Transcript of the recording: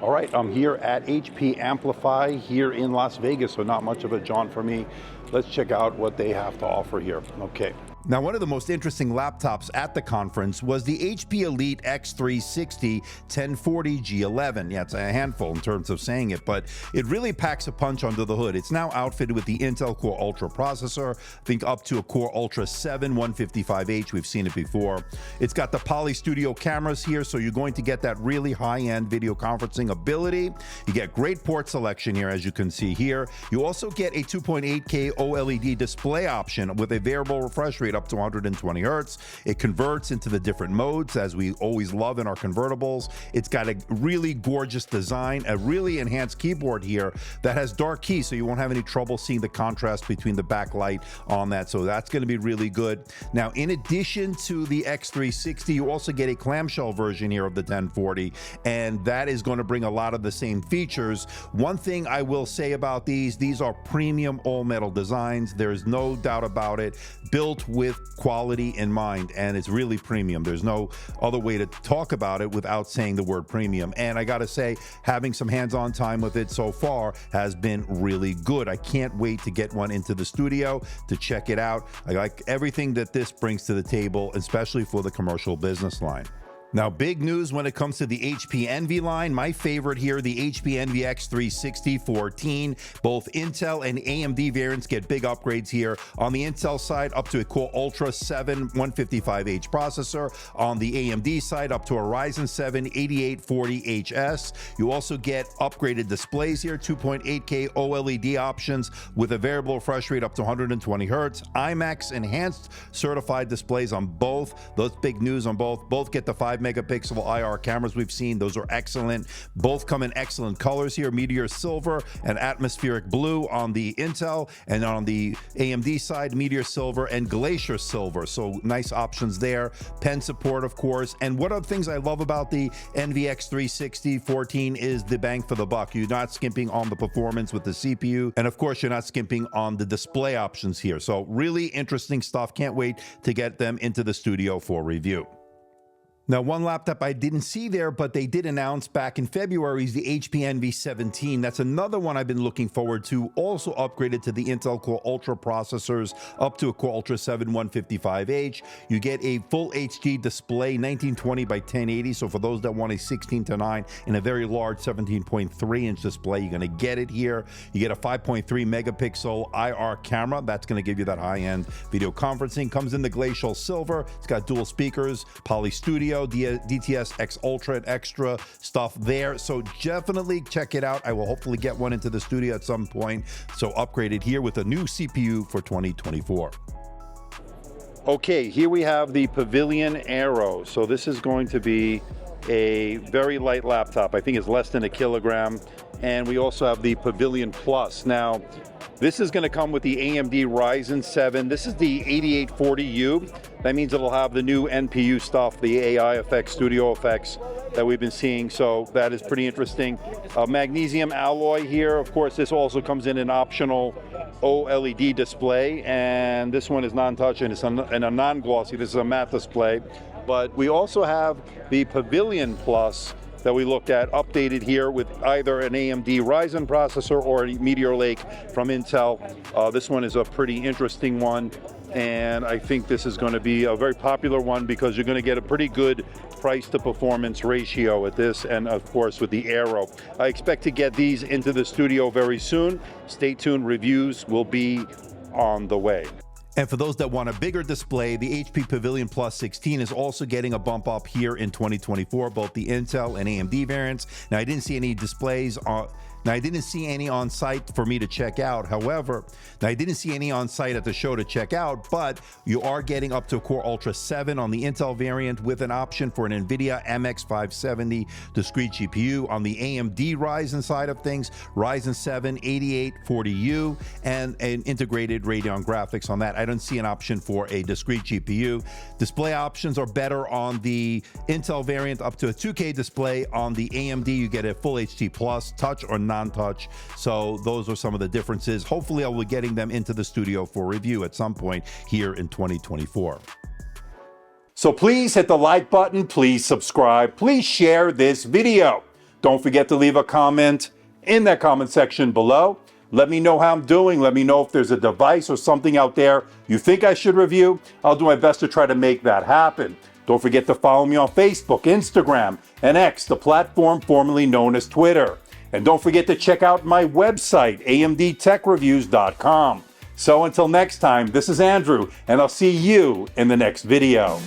All right, I'm here at HP Amplify here in Las Vegas, so not much of a jaunt for me. Let's check out what they have to offer here. Okay. Now, one of the most interesting laptops at the conference was the HP Elite X360 1040 G11. Yeah, it's a handful in terms of saying it, but it really packs a punch under the hood. It's now outfitted with the Intel Core Ultra processor, I think up to a Core Ultra 7 155H. We've seen it before. It's got the Poly Studio cameras here, so you're going to get that really high-end video conferencing ability. You get great port selection here, as you can see here. You also get a 2.8K OLED display option with a variable refresh rate up to 120 hertz. It converts into the different modes, as we always love in our convertibles. It's got a really gorgeous design, a really enhanced keyboard here that has dark keys, so you won't have any trouble seeing the contrast between the backlight on that. So that's going to be really good. Now, in addition to the X360, you also get a clamshell version here of the 1040, and that is going to bring a lot of the same features. One thing I will say about these are premium all-metal designs. There's no doubt about it. Built with quality in mind, and it's really premium. There's no other way to talk about it without saying the word premium. And I gotta say, having some hands-on time with it so far has been really good. I can't wait to get one into the studio to check it out. I like everything that this brings to the table, especially for the commercial business line. Now, big news when it comes to the HP Envy line. My favorite here, the HP Envy X360 14. Both Intel and AMD variants get big upgrades here. On the Intel side, up to a Core Ultra 7 155H processor. On the AMD side, up to a Ryzen 7 8840HS. You also get upgraded displays here, 2.8K OLED options with a variable refresh rate up to 120 hertz. IMAX enhanced certified displays on both. Those big news on both. Both get the 5 megapixel IR cameras we've seen. Those are excellent. Both come in excellent colors here, Meteor Silver and Atmospheric Blue on the Intel, and on the AMD side, Meteor Silver and Glacier Silver. So nice options there. Pen support, of course. And one of the things I love about the Envy X360 14 is the bang for the buck. You're not skimping on the performance with the CPU, and of course, you're not skimping on the display options here. So really interesting stuff. Can't wait to get them into the studio for review. Now, one laptop I didn't see there, but they did announce back in February is the HP Envy 17. That's another one I've been looking forward to. Also upgraded to the Intel Core Ultra processors, up to a Core Ultra 7 155H. You get a full HD display, 1920 by 1080. So for those that want a 16:9 in a very large 17.3-inch display, you're going to get it here. You get a 5.3 megapixel IR camera. That's going to give you that high-end video conferencing. Comes in the Glacial Silver. It's got dual speakers, Poly Studio, DTS X Ultra and extra stuff there. So definitely check it out. I will hopefully get one into the studio at some point. So upgraded here with a new CPU for 2024. Okay, here we have the Pavilion Aero. So this is going to be a very light laptop. I think it's less than a kilogram. And we also have the Pavilion Plus. Now, this is going to come with the AMD Ryzen 7. This is the 8840U. That means it'll have the new NPU stuff, the AI effects, studio effects that we've been seeing. So that is pretty interesting. Magnesium alloy here. Of course, this also comes in an optional OLED display. And this one is non-touch and it's in a non-glossy. This is a matte display. But we also have the Pavilion Plus that we looked at, updated here with either an AMD Ryzen processor or a Meteor Lake from Intel. This one is a pretty interesting one, and I think this is going to be a very popular one because you're going to get a pretty good price to performance ratio with this, and of course with the Aero. I expect to get these into the studio very soon. Stay tuned, reviews will be on the way. And for those that want a bigger display, the HP Pavilion Plus 16 is also getting a bump up here in 2024, both the Intel and AMD variants. Now, I didn't see any displays on. Now, I didn't see any on site for me to check out. However, I didn't see any on site at the show to check out, but you are getting up to a Core Ultra 7 on the Intel variant with an option for an NVIDIA MX 570 discrete GPU. On the AMD Ryzen side of things, Ryzen 7 8840U and an integrated Radeon graphics on that. I don't see an option for a discrete GPU. Display options are better on the Intel variant, up to a 2K display. On the AMD, you get a Full HD Plus, touch or non-touch. So those are some of the differences. Hopefully I will be getting them into the studio for review at some point here in 2024. So please hit the like button, please subscribe, please share this video. Don't forget to leave a comment in that comment section below. Let me know how I'm doing. Let me know if there's a device or something out there you think I should review. I'll do my best to try to make that happen. Don't forget to follow me on Facebook, Instagram, and X, the platform formerly known as Twitter. And don't forget to check out my website, amdtechreviews.com. So until next time, this is Andrew, and I'll see you in the next video.